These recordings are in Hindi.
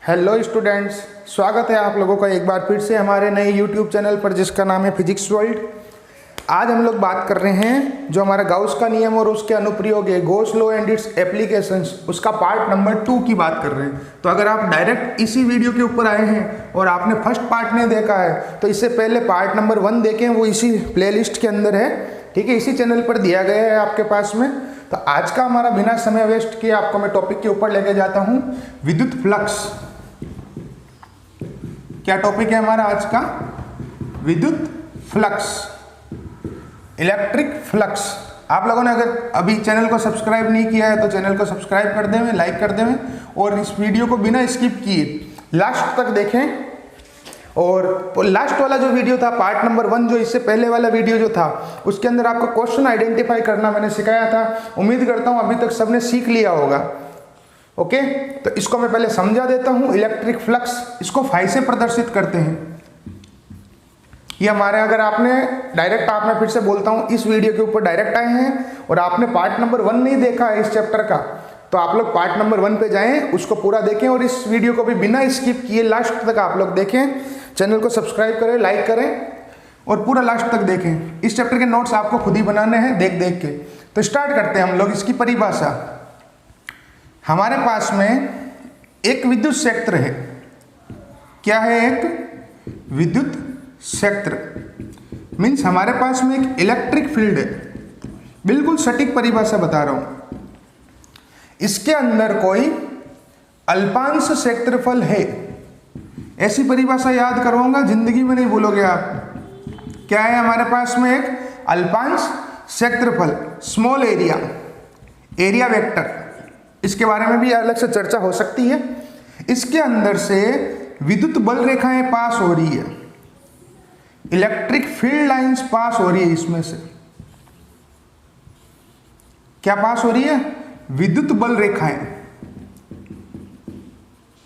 हेलो स्टूडेंट्स, स्वागत है आप लोगों का एक बार फिर से हमारे नए यूट्यूब चैनल पर जिसका नाम है फिजिक्स वर्ल्ड। आज हम लोग बात कर रहे हैं जो हमारा गाउस का नियम और उसके अनुप्रयोग है, Gauss law and it's applications, उसका पार्ट नंबर 2 की बात कर रहे हैं। तो अगर आप डायरेक्ट इसी वीडियो के ऊपर आए हैं और आपने फर्स्ट पार्ट नहीं देखा है तो इससे पहले पार्ट नंबर 1 देखें, वो इसी प्लेलिस्ट के अंदर है, ठीक है, इसी चैनल पर दिया गया है आपके पास में। तो आज का हमारा बिना समय वेस्ट किए आपको मैं टॉपिक के ऊपर लेके जाता हूँ, विद्युत फ्लक्स। क्या टॉपिक है हमारा आज का? विद्युत फ्लक्स, इलेक्ट्रिक फ्लक्स। आप लोगों ने अगर अभी चैनल को सब्सक्राइब नहीं किया है तो चैनल को सब्सक्राइब कर देवें, लाइक कर देवें और इस वीडियो को बिना स्किप किए लास्ट तक देखें। और लास्ट वाला जो वीडियो था पार्ट नंबर 1, जो इससे पहले वाला वीडियो जो था, उसके अंदर आपको क्वेश्चन आइडेंटिफाई करना मैंने सिखाया था। उम्मीद करता हूं अभी तक सबने सीख लिया होगा। ओके, तो इसको मैं पहले समझा देता हूं। इलेक्ट्रिक फ्लक्स, इसको फाई से प्रदर्शित करते हैं। ये हमारे, अगर आपने डायरेक्ट, आप मैं फिर से बोलता हूं, इस वीडियो के ऊपर डायरेक्ट आए हैं और आपने पार्ट नंबर 1 नहीं देखा है इस चैप्टर का, तो आप लोग पार्ट नंबर 1 पे जाएं, उसको पूरा देखें और इस वीडियो को भी बिना स्किप किए लास्ट तक आप लोग देखें। चैनल को सब्सक्राइब करें, लाइक करें और पूरा लास्ट तक देखें। इस चैप्टर के नोट्स आपको खुद ही बनाने हैं देख देख के। तो स्टार्ट करते हैं हम लोग। इसकी परिभाषा, हमारे पास में एक विद्युत क्षेत्र है। क्या है? एक विद्युत क्षेत्र मीन्स हमारे पास में एक इलेक्ट्रिक फील्ड है। बिल्कुल सटीक परिभाषा बता रहा हूं। इसके अंदर कोई अल्पांश क्षेत्रफल है, ऐसी परिभाषा याद करवाऊंगा, जिंदगी में नहीं भूलोगे आप। क्या है हमारे पास में? एक अल्पांश क्षेत्रफल, स्मॉल एरिया, एरिया वेक्टर। इसके बारे में भी अलग से चर्चा हो सकती है। इसके अंदर से विद्युत बल रेखाएं पास हो रही है, इलेक्ट्रिक फील्ड लाइंस पास हो रही है। इसमें से क्या पास हो रही है? विद्युत बल रेखाएं।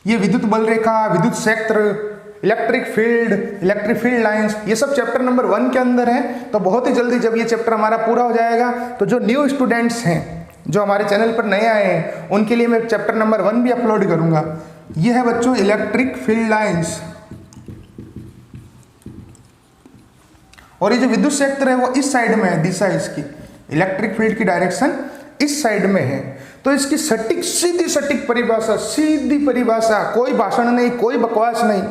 ये विद्युत बल रेखा, विद्युत क्षेत्र, इलेक्ट्रिक फील्ड लाइंस, ये सब चैप्टर नंबर 1 के अंदर है। तो बहुत ही जल्दी जब ये चैप्टर हमारा पूरा हो जाएगा तो जो न्यू स्टूडेंट्स हैं, जो हमारे चैनल पर नए आए हैं, उनके लिए मैं चैप्टर नंबर 1 भी अपलोड करूंगा। यह है बच्चों इलेक्ट्रिक फील्ड लाइंस। और ये जो विद्युत क्षेत्र है वो इस साइड में है, दिशा इसकी, इलेक्ट्रिक फील्ड की डायरेक्शन इस साइड में है। तो इसकी सटीक, सीधी सटीक परिभाषा, सीधी परिभाषा, कोई भाषण नहीं, कोई बकवास नहीं,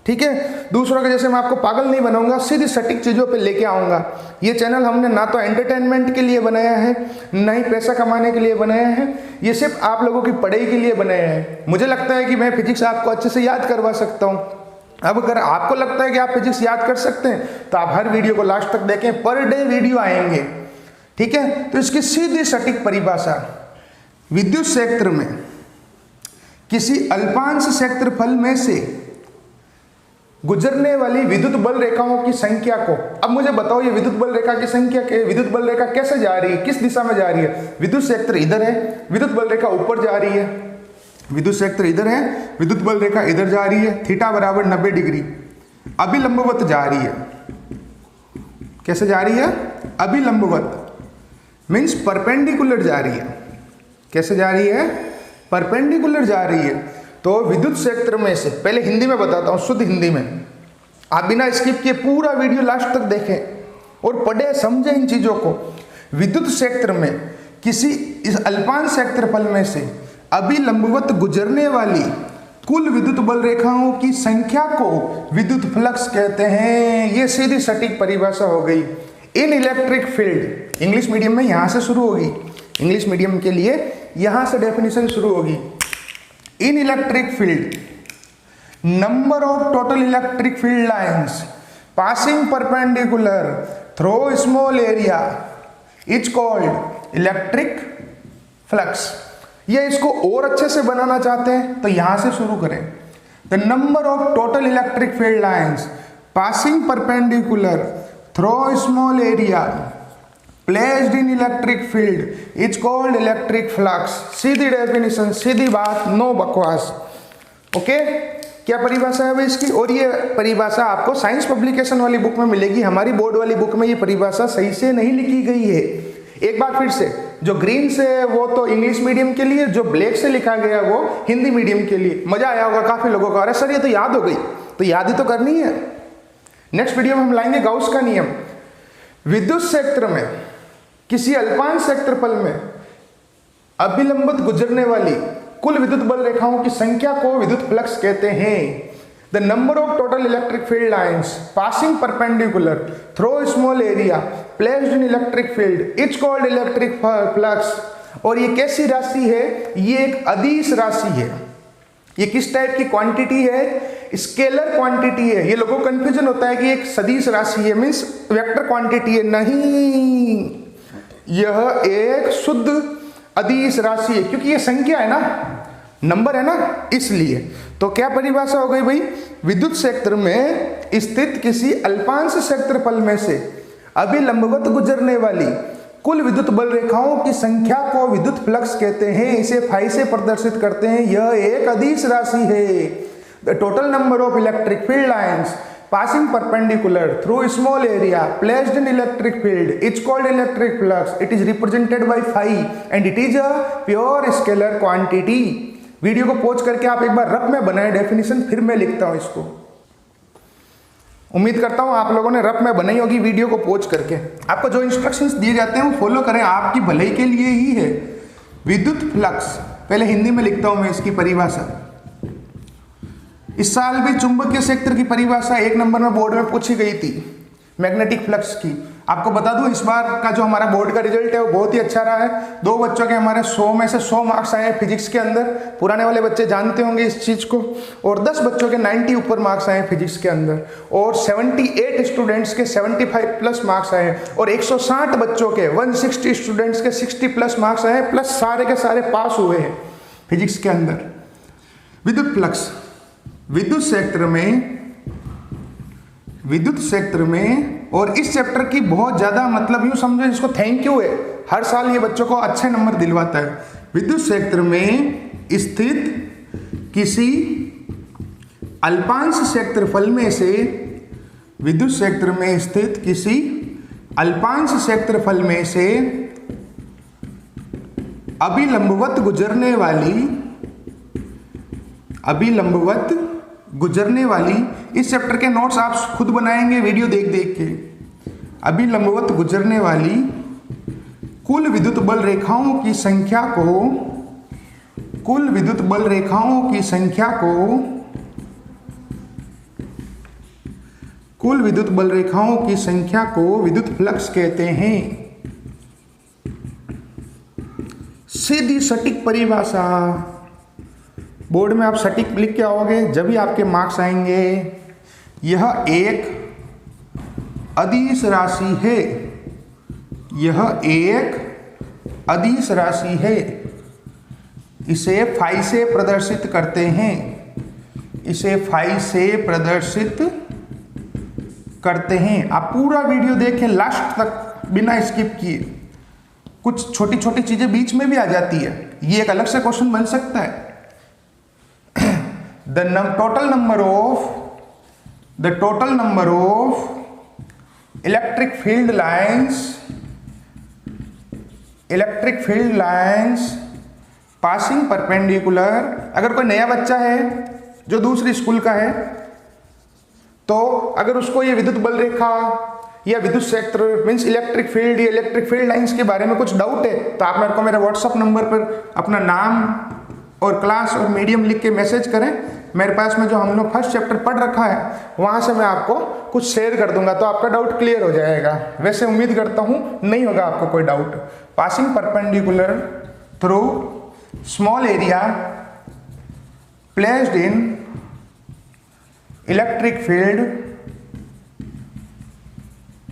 ठीक है। दूसरों के जैसे मैं आपको पागल नहीं बनाऊंगा, सीधी सटीक चीजों पे लेके आऊंगा। ये चैनल हमने ना तो एंटरटेनमेंट के लिए बनाया है, ना ही पैसा कमाने के लिए बनाया है। ये सिर्फ आप लोगों की पढ़ाई के लिए बनाया है। मुझे लगता है कि मैं फिजिक्स आपको अच्छे से याद करवा सकता हूँ। अब अगर आपको लगता है कि आप फिजिक्स याद कर सकते हैं तो आप हर वीडियो को लास्ट तक देखें, पर डे वीडियो आएंगे, ठीक है। तो इसकी सीधी सटीक परिभाषा, विद्युत क्षेत्र में किसी अल्पांश क्षेत्रफल में से गुजरने वाली विद्युत बल रेखाओं की संख्या को, अब मुझे बताओ ये विद्युत बल रेखा की संख्या, विद्युत बल रेखा कैसे जा रही है, किस दिशा में जा रही है? विद्युत क्षेत्र इधर है, विद्युत बल रेखा ऊपर जा रही है। विद्युत क्षेत्र इधर है, विद्युत बल रेखा इधर जा रही है। थीटा बराबर 90 डिग्री, अभिलंबवत जा रही है। कैसे जा रही है? अभिलंबवत मीन्स परपेंडिकुलर जा रही है। कैसे जा रही है? परपेंडिकुलर जा रही है। तो विद्युत क्षेत्र में से, पहले हिंदी में बताता हूं, शुद्ध हिंदी में, आप बिना स्किप किए पूरा वीडियो लास्ट तक देखें और पढ़े, समझें इन चीजों को। विद्युत क्षेत्र में किसी इस अल्पांश क्षेत्रफल में से अभिलंबवत गुजरने वाली कुल विद्युत बल रेखाओं की संख्या को विद्युत फ्लक्स कहते हैं। ये सीधी सटीक परिभाषा हो गई। इन इलेक्ट्रिक फील्ड, इंग्लिश मीडियम में यहां से शुरू होगी, इंग्लिश मीडियम के लिए यहां से डेफिनेशन शुरू होगी। इन electric field, number of total electric field lines passing perpendicular through small area is called electric flux. ये इसको और अच्छे से बनाना चाहते हैं तो यहां से शुरू करें। The number of total electric field lines passing perpendicular through small area placed in electric field is called electric flux. सीधी डेफिनेशन, सीधी बात, नो बकवास। ओके, क्या परिभाषा है भाई इसकी? और ये परिभाषा आपको साइंस पब्लिकेशन वाली बुक में मिलेगी। हमारी बोर्ड वाली बुक में ये परिभाषा सही से नहीं लिखी गई है। एक बार फिर से, जो ग्रीन से है वो तो इंग्लिश मीडियम के लिए, जो ब्लैक से लिखा गया वो हिंदी मीडियम के लिए। मजा आया होगा काफी लोगों को, अरे सर ये तो याद हो गई, तो याद ही तो करनी है। नेक्स्ट वीडियो में हम लाएंगे गाउस का नियम। विद्युत क्षेत्र में किसी अल्पांश क्षेत्रफल में अभिलंबित गुजरने वाली कुल विद्युत बल रेखाओं की संख्या को विद्युत फ्लक्स कहते हैं। The number of total electric field lines passing perpendicular through a small area placed in electric field, it's called electric flux। और ये कैसी राशि है? ये एक अदिश राशि है। ये किस टाइप की क्वांटिटी है? स्केलर क्वांटिटी है। ये लोगों को कंफ्यूजन होता है कि एक सदिश राशि है, मीन्स वेक्टर क्वांटिटी है। नहीं, यह एक शुद्ध अदिश राशि है, क्योंकि ये संख्या है ना, नंबर है ना, इसलिए। तो क्या परिभाषा हो गई भाई? विद्युत क्षेत्र में स्थित किसी अल्पांश क्षेत्रफल में से अभिलंबवत गुजरने वाली कुल विद्युत बल रेखाओं की संख्या को विद्युत फ्लक्स कहते हैं। इसे फाई से प्रदर्शित करते हैं। यह एक अदिश राशि है। The total number of electric field lines passing perpendicular through a small area placed in electric field, it's called electric flux। It is represented by phi and it is a pure scalar quantity। Video को पॉज करके आप एक बार रफ में बनाए डेफिनेशन, फिर मैं लिखता हूं इसको। उम्मीद करता हूं आप लोगों ने रफ में बनाई होगी वीडियो को पॉज करके। आपको जो इंस्ट्रक्शंस दिए जाते हैं वो फॉलो करें, आपकी भलाई के लिए ही है। विद्युत फ्लक्स, पहले हिंदी में लिखता हूं मैं इसकी परिभाषा। इस साल भी चुंबकीय क्षेत्र की परिभाषा 1 नंबर में बोर्ड में पूछी गई थी, मैग्नेटिक फ्लक्स की। आपको बता दूं, इस बार का जो हमारा बोर्ड का रिजल्ट है वो बहुत ही अच्छा रहा है। 2 बच्चों के हमारे 100 में से 100 मार्क्स आए हैं फिजिक्स के अंदर। पुराने वाले बच्चे जानते होंगे इस चीज को। और 10 बच्चों के 90 ऊपर मार्क्स आए हैं फिजिक्स के अंदर। और 78 स्टूडेंट्स के 75 प्लस मार्क्स आए हैं। और 160 बच्चों के 160 स्टूडेंट्स के 60 प्लस मार्क्स आए हैं, प्लस सारे के सारे पास हुए हैं फिजिक्स के अंदर। विद्युत फ्लक्स, विद्युत क्षेत्र में और इस चैप्टर की बहुत ज्यादा, मतलब यूं समझो इसको थैंक यू है, हर साल ये बच्चों को अच्छे नंबर दिलवाता है। विद्युत क्षेत्र में स्थित किसी अल्पांश क्षेत्रफल में से, विद्युत क्षेत्र में स्थित किसी अल्पांश क्षेत्रफल में से अभिलंबवत गुजरने वाली, इस चैप्टर के नोट्स आप खुद बनाएंगे वीडियो देख देख के। अभिलंबवत गुजरने वाली कुल विद्युत बल रेखाओं की संख्या को, कुल विद्युत बल रेखाओं की संख्या को, कुल विद्युत बल रेखाओं की संख्या को विद्युत फ्लक्स कहते हैं। सीधी सटीक परिभाषा, बोर्ड में आप सटीक लिख के आओगे जब भी आपके मार्क्स आएंगे। यह एक अदिश राशि है, यह एक अदिश राशि है। इसे फाई से प्रदर्शित करते हैं, इसे फाई से प्रदर्शित करते हैं। आप पूरा वीडियो देखें लास्ट तक बिना स्किप किए। कुछ छोटी छोटी चीजें बीच में भी आ जाती है, ये एक अलग से क्वेश्चन बन सकता है। The total number of electric field lines passing perpendicular। अगर कोई नया बच्चा है जो दूसरी स्कूल का है, तो अगर उसको ये विद्युत बल रेखा या विद्युत क्षेत्र मीन्स इलेक्ट्रिक फील्ड या इलेक्ट्रिक फील्ड लाइंस के बारे में कुछ डाउट है, तो आप मेरे को मेरे व्हाट्सअप नंबर पर अपना नाम और क्लास और मीडियम लिख के मैसेज करें। मेरे पास में जो हम लोग फर्स्ट चैप्टर पढ़ रखा है वहां से मैं आपको कुछ शेयर कर दूंगा, तो आपका डाउट क्लियर हो जाएगा। वैसे उम्मीद करता हूं नहीं होगा आपको कोई doubt. Passing perpendicular through small area placed in electric field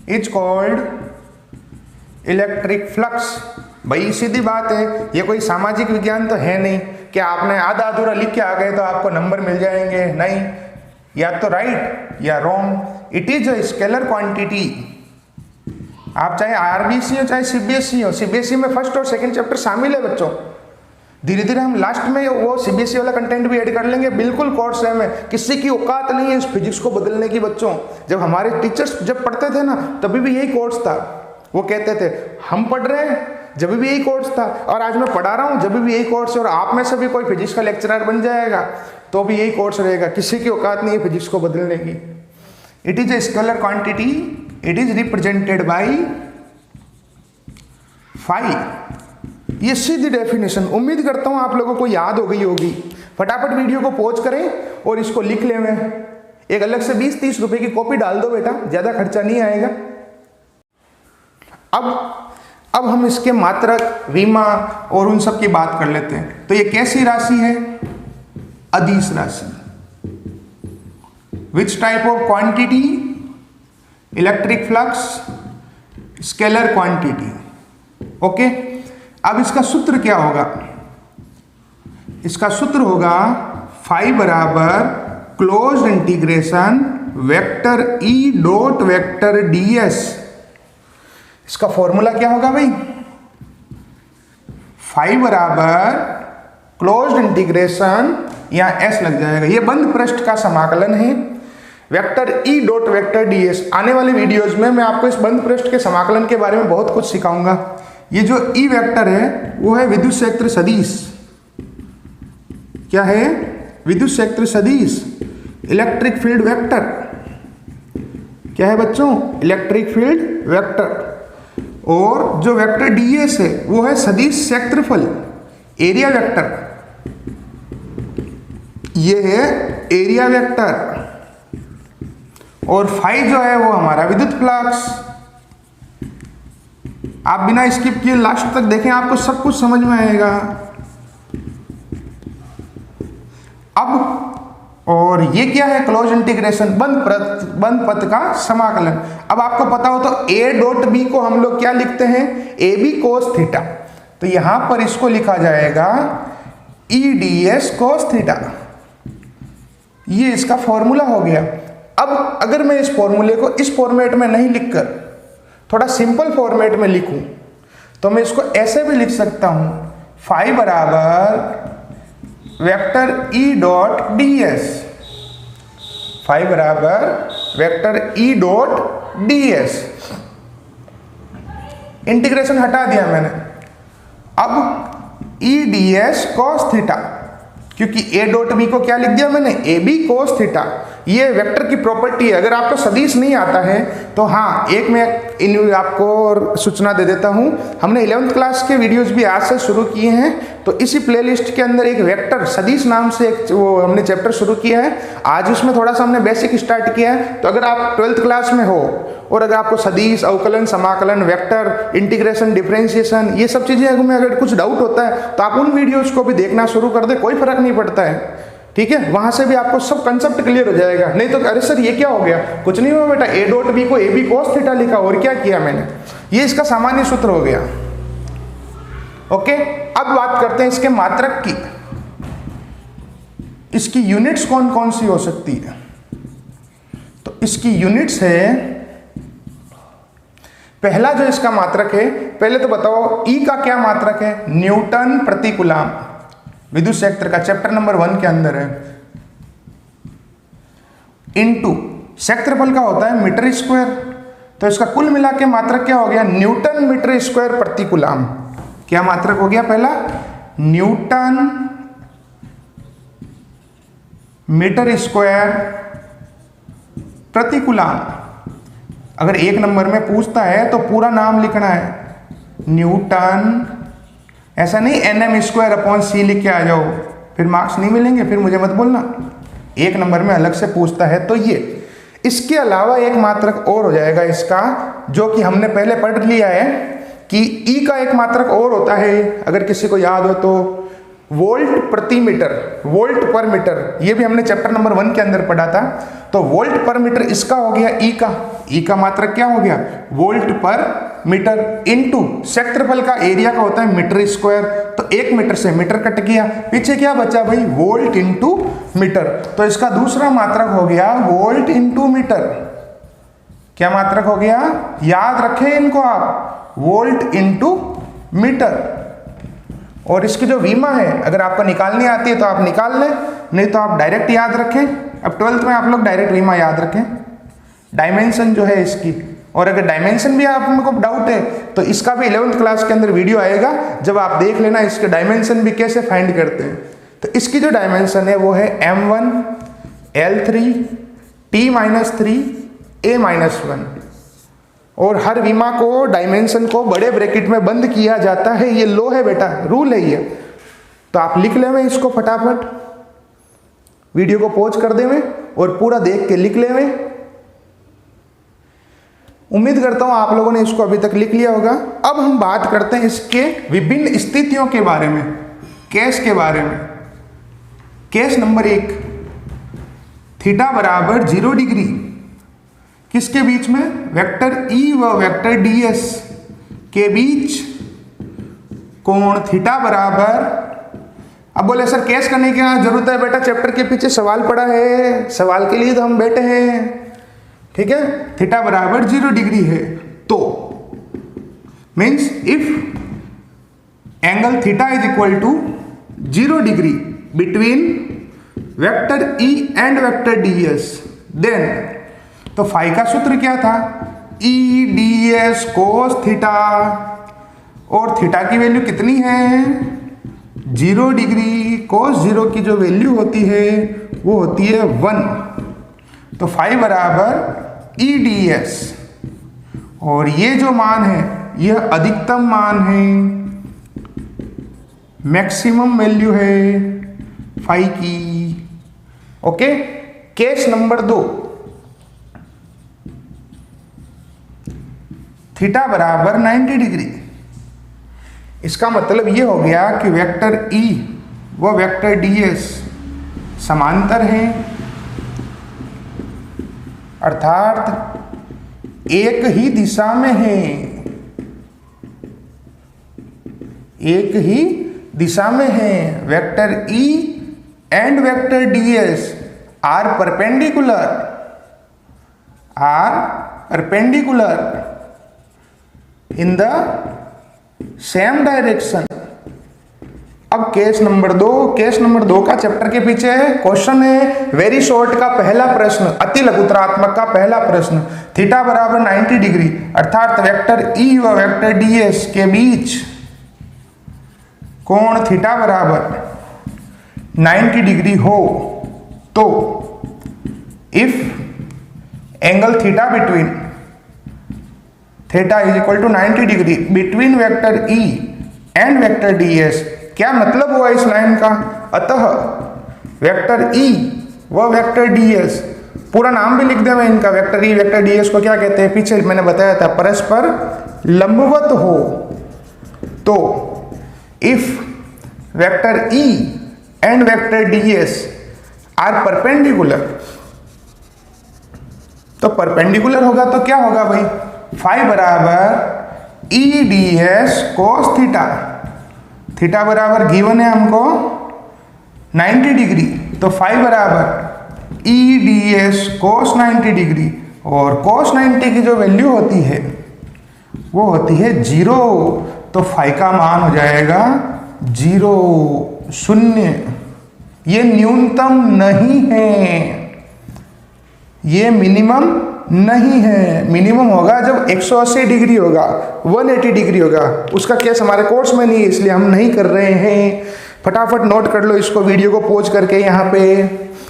is called electric flux. भाई सीधी बात है, ये कोई सामाजिक विज्ञान तो है नहीं कि आपने आधा अधूरा लिख के आ गए तो आपको नंबर मिल जाएंगे। नहीं, या तो राइट या wrong. It is a scalar quantity. आप चाहे आरबीसी हो चाहे सीबीएसई हो, सीबीएसई में फर्स्ट और सेकंड चैप्टर शामिल है बच्चों। धीरे धीरे हम लास्ट में वो सीबीएसई वाला कंटेंट भी ऐड कर लेंगे। बिल्कुल कोर्स है में, किसी की औकात नहीं है इस फिजिक्स को बदलने की। बच्चों जब हमारे टीचर्स जब पढ़ते थे ना, तभी भी यही कोर्स था। वो कहते थे हम पढ़ रहे हैं जब भी यही कोर्स था और आज मैं पढ़ा रहा हूँ जब भी यही कोर्स है, और आप में से भी कोई फिजिक्स का लेक्चरर बन जाएगा तो भी यही कोर्स रहेगा। किसी की औकात नहीं है फिजिक्स को बदलने की। It is a scalar quantity, it is represented by phi. ये सीधी डेफिनेशन, उम्मीद करता हूं आप लोगों को याद हो गई होगी। फटाफट वीडियो को पॉज करें और इसको लिख लें। एक अलग से 20-30 रुपए की कॉपी डाल दो बेटा, ज्यादा खर्चा नहीं आएगा। अब हम इसके मात्रक, विमा और उन सब की बात कर लेते हैं। तो ये कैसी राशि है? अदिश राशि। Which type of quantity? Electric flux, scalar quantity. Okay, अब इसका सूत्र क्या होगा? इसका सूत्र होगा फाई बराबर closed integration vector E dot vector ds। इसका फॉर्मूला क्या होगा भाई? फाई बराबर क्लोज्ड इंटीग्रेशन, यहां s लग जाएगा, ये बंद पृष्ठ का समाकलन है, vector E dot vector ds। आने वाले वीडियोज में मैं आपको इस बंद पृष्ठ के समाकलन के बारे में बहुत कुछ सिखाऊंगा। ये जो ई वेक्टर है वो है विद्युत क्षेत्र सदिश। क्या है? विद्युत क्षेत्र सदिश, इलेक्ट्रिक फील्ड वेक्टर। क्या है बच्चों? Electric field vector. और जो वेक्टर ds है वो है सदिश क्षेत्रफल, एरिया वेक्टर। ये है एरिया वेक्टर। और फाई जो है वो हमारा विद्युत फ्लक्स। आप बिना स्किप किए लास्ट तक देखें, आपको सब कुछ समझ में आएगा। अब और ये क्या है? क्लोज इंटीग्रेशन, बंद पथ का समाकलन। अब आपको पता हो तो a डॉट बी को हम लोग क्या लिखते हैं? A B cos theta. तो यहां पर इसको लिखा जाएगा E D S cos theta. ये इसका फॉर्मूला हो गया। अब अगर मैं इस फॉर्मूले को इस फॉर्मेट में नहीं लिखकर थोड़ा सिंपल फॉर्मेट में लिखूं तो मैं इसको ऐसे भी लिख सकता हूं, फाई बराबर vector E dot ds। Phi बराबर vector E dot ds। Integration हटा दिया मैंने। अब ई ds cos थीटा, क्योंकि ए डॉट बी को क्या लिख दिया मैंने? A B cos theta. ये वेक्टर की प्रॉपर्टी है। अगर आपको सदिश नहीं आता है तो हाँ, एक मैं आपको सूचना दे देता हूँ। हमने 11th क्लास के वीडियोस भी आज से शुरू किए हैं, तो इसी प्लेलिस्ट के अंदर एक वेक्टर सदिश नाम से एक वो हमने चैप्टर शुरू किया है। आज उसमें थोड़ा सा हमने बेसिक स्टार्ट किया है। तो अगर आप 12th क्लास में हो और अगर आपको सदिश, अवकलन, समाकलन, वेक्टर, इंटीग्रेशन, डिफरेंशिएशन, ये सब चीजें अगर कुछ डाउट होता है तो आप उन वीडियोज को भी देखना शुरू कर दे, कोई फर्क नहीं पड़ता है। ठीक है, वहां से भी आपको सब कंसेप्ट क्लियर हो जाएगा। नहीं तो अरे सर ये क्या हो गया? कुछ नहीं हुआ बेटा, ए डॉट बी को ए बी कोस थीटा लिखा, और क्या किया मैंने? ये इसका सामान्य सूत्र हो गया। ओके, अब बात करते हैं इसके मात्रक की। इसकी यूनिट्स कौन कौन सी हो सकती है? तो इसकी यूनिट्स है, पहला जो इसका मात्रक है, पहले तो बताओ ई का क्या मात्रक है? न्यूटन प्रति कूलम। विद्युत क्षेत्र का चैप्टर नंबर 1 के अंदर है। इनटू क्षेत्रफल का होता है मीटर स्क्वायर। तो इसका कुल मिला के मात्रक क्या हो गया? न्यूटन मीटर स्क्वायर प्रति कूलम। क्या मात्रक हो गया? पहला न्यूटन मीटर स्क्वायर प्रति कूलम। अगर 1 नंबर में पूछता है तो पूरा नाम लिखना है, न्यूटन। ऐसा नहीं nm स्क्वायर अपॉन c लिख के आ जाओ, फिर मार्क्स नहीं मिलेंगे, फिर मुझे मत बोलना। 1 नंबर में अलग से पूछता है तो ये। इसके अलावा एक मात्रक और हो जाएगा इसका, जो कि हमने पहले पढ़ लिया है कि ई का एक मात्रक और होता है, अगर किसी को याद हो तो वोल्ट प्रति मीटर, वोल्ट पर मीटर। ये भी हमने चैप्टर नंबर 1 के अंदर पढ़ा था। तो वोल्ट पर मीटर इसका हो गया ई का। ई का मात्रक क्या हो गया? वोल्ट पर मीटर। इनटू क्षेत्रफल का एरिया का होता है मीटर स्क्वायर। तो 1 मीटर से मीटर कट गया, पीछे क्या बचा भाई? Volt into metre. तो इसका दूसरा मात्रक हो गया वोल्ट इंटू मीटर। क्या मात्रक हो गया? याद रखें इनको आप, वोल्ट इंटू मीटर। और इसकी जो विमा है, अगर आपको निकालनी आती है तो आप निकाल लें, नहीं तो आप डायरेक्ट याद रखें। अब 12th में आप लोग डायरेक्ट विमा याद रखें। डायमेंशन जो है इसकी और अगर डायमेंशन भी आपको डाउट है तो इसका भी 11th क्लास के अंदर वीडियो आएगा, जब आप देख लेना इसके डायमेंशन भी कैसे फाइंड करते हैं। तो इसकी जो डायमेंशन है वो है m1 l3 t-3 a-1, और हर विमा को डायमेंशन को बड़े ब्रैकेट में बंद किया जाता है। ये लो है बेटा, रूल है ये। तो आप लिख लेवे इसको फटाफट, वीडियो को पॉज कर देवे और पूरा देख के लिख लेवे। उम्मीद करता हूं आप लोगों ने इसको अभी तक लिख लिया होगा। अब हम बात करते हैं इसके विभिन्न स्थितियों के बारे में, केस के बारे में। केस नंबर 1, थीटा बराबर 0 डिग्री किसके बीच में? वेक्टर E व वेक्टर ds के बीच कोण थीटा बराबर। अब बोले सर केस करने की क्या जरूरत है बेटा, चैप्टर के पीछे सवाल पड़ा है, सवाल के लिए तो हम बैठे हैं, ठीक है। थीटा बराबर 0 डिग्री है तो means if angle theta is equal to 0 degree between vector E and vector ds, then तो फाई का सूत्र क्या था? E ds cos थीटा, और थीटा की वैल्यू कितनी है? 0 डिग्री। cos 0 की जो वैल्यू होती है वो होती है 1, तो फाई बराबर E ds, और ये जो मान है यह अधिकतम मान है, मैक्सिमम वैल्यू है फाई की। ओके। केस नंबर 2, थीटा बराबर 90 डिग्री। इसका मतलब ये हो गया कि वेक्टर E व वेक्टर ds समांतर हैं, अर्थात एक ही दिशा में हैं, एक ही दिशा में हैं। Vector E and vector ds are perpendicular in the same direction। अब केस नंबर 2, केस नंबर 2 का चैप्टर के पीछे क्वेश्चन है, वेरी शॉर्ट का पहला प्रश्न, अति लघुतरात्मक का पहला प्रश्न। थीटा बराबर 90 डिग्री अर्थात वेक्टर E व वेक्टर ds के बीच कोण थीटा बराबर 90 डिग्री हो तो if angle theta between theta is equal to 90 degree between vector E and vector ds, क्या मतलब हुआ इस लाइन का? अतः वेक्टर E व वेक्टर ds, पूरा नाम भी लिख देंगे इनका, वेक्टर E वेक्टर ds को क्या कहते हैं? पीछे मैंने बताया था, परस्पर लंबवत हो। तो if vector E and vector ds are perpendicular, तो परपेंडिकुलर होगा तो क्या होगा भाई? फाई बराबर E ds cos theta, theta बराबर गिवन है हमको 90 डिग्री, तो फाई बराबर E ds cos 90 डिग्री, और cos 90 की जो वैल्यू होती है वो होती है 0, तो फाई का मान हो जाएगा 0, 0। ये न्यूनतम नहीं है, ये मिनिमम नहीं है। मिनिमम होगा जब 180 डिग्री होगा, 180 डिग्री होगा। उसका केस हमारे कोर्स में नहीं है, इसलिए हम नहीं कर रहे हैं। फटाफट नोट कर लो इसको, वीडियो को पॉज करके यहाँ पे।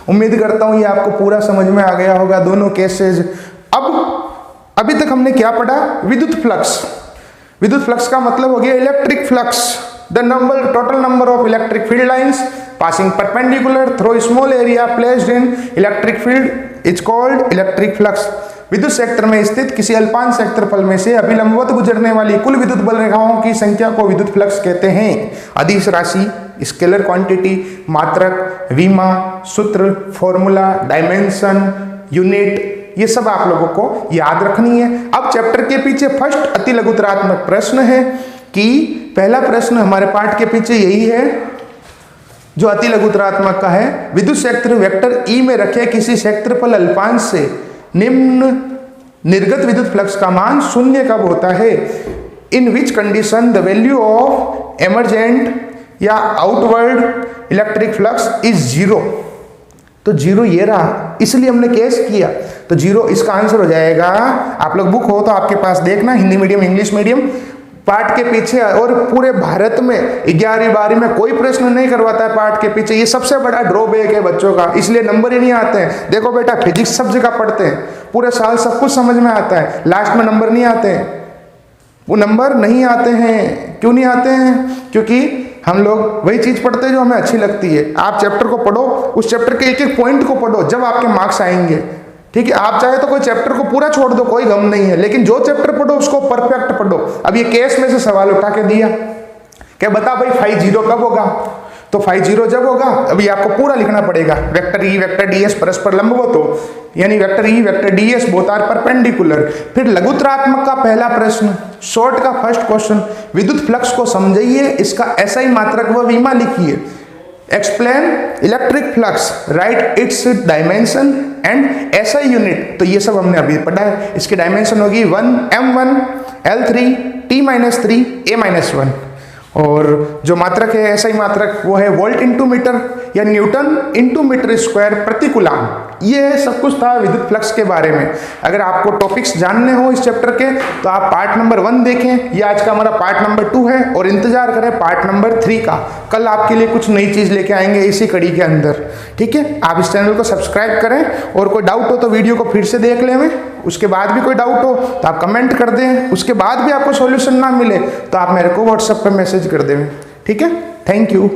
उम्मीद करता हूँ ये आपको पूरा समझ में आ गया होगा, दोनों केसेस। अब अभी तक हमने क्या पढ़ा? विद्युत फ्लक्स। विद्युत फ्लक्स का मतलब हो गया electric flux, the total number of electric field lines passing perpendicular through small area placed in electric field is called electric flux. विद्युत क्षेत्र में स्थित किसी अल्पांश क्षेत्रफल में से अभिलंबवत गुजरने वाली कुल विद्युत बल रेखाओं की संख्या को विद्युत फ्लक्स कहते हैं। अदिश राशि, स्केलर क्वांटिटी, मात्रक, विमा, सूत्र, फॉर्मूला, डायमेंशन, यूनिट, ये सब आप लोगों को याद रखनी है। अब चैप्टर के पीछे फर्स्ट अति लघुतरात्मक प्रश्न है कि पहला प्रश्न हमारे पाठ के पीछे यही है जो अति लघुतरात्मक का है। विद्युत क्षेत्र वेक्टर ई में रखे किसी क्षेत्रफल अल्पांश से निम्न निर्गत विद्युत फ्लक्स का मान शून्य कब होता है? In which condition the value of emergent या outward electric flux is zero. तो जीरो ये रहा, इसलिए हमने केस किया। तो जीरो इसका आंसर हो जाएगा। आप लोग बुक हो तो आपके पास देखना, हिंदी मीडियम इंग्लिश मीडियम पाठ के पीछे, और पूरे भारत में 11वीं 12वीं में कोई प्रश्न नहीं करवाता है पाठ के पीछे। ये सबसे बड़ा ड्रॉबैक है बच्चों का, इसलिए नंबर ही नहीं आते हैं। देखो बेटा, फिजिक्स सब जगह पढ़ते हैं, पूरे साल सब कुछ समझ में आता है, लास्ट में नंबर नहीं आते हैं। वो नंबर नहीं आते हैं, क्यों नहीं आते हैं? क्योंकि हम लोग वही चीज पढ़ते हैं जो हमें अच्छी लगती है। आप चैप्टर को पढ़ो, उस चैप्टर के एक एक पॉइंट को पढ़ो, जब आपके मार्क्स आएंगे। ठीक है, आप चाहे तो कोई चैप्टर को पूरा छोड़ दो, कोई गम नहीं है, लेकिन जो चैप्टर पढ़ो उसको परफेक्ट पढ़ो। अब ये केस में से सवाल उठा के दिया, क्या बता भाई 5-0 कब होगा? तो 5-0 जब होगा, अभी आपको पूरा लिखना पड़ेगा। वेक्टर ई वेक्टर डीएस परस्पर लंबवत हो, यानी vector E vector DS both are perpendicular. फिर लघुत्रात्मक का पहला प्रश्न, शॉर्ट का फर्स्ट क्वेश्चन, विद्युत फ्लक्स को समझिए, इसका एसआई मात्रक व विमा लिखिए। Explain electric flux, right it's dimension and SI unit. तो ये सब हमने अभी पढ़ा है। इसकी डायमेंशन होगी 1m1 L3 T-3 A-1, और जो मात्रक है एसआई मात्रक वो है वोल्ट इंटू मीटर या न्यूटन इंटू मीटर स्क्वायर प्रति कूलाम। ये सब कुछ था विद्युत फ्लक्स के बारे में। अगर आपको टॉपिक्स जानने हो इस चैप्टर के तो आप पार्ट नंबर 1 देखें, ये आज का हमारा पार्ट नंबर 2 है, और इंतजार करें पार्ट नंबर 3 का। कल आपके लिए कुछ नई चीज लेके आएंगे इसी कड़ी के अंदर। ठीक है, आप इस चैनल को सब्सक्राइब करें, और कोई डाउट हो तो वीडियो को फिर से देख लें। उसके बाद भी कोई डाउट हो तो आप कमेंट कर दें, उसके बाद भी आपको सॉल्यूशन ना मिले तो आप मेरे को व्हाट्सएप पे मैसेज कर दें। ठीक है, थैंक यू।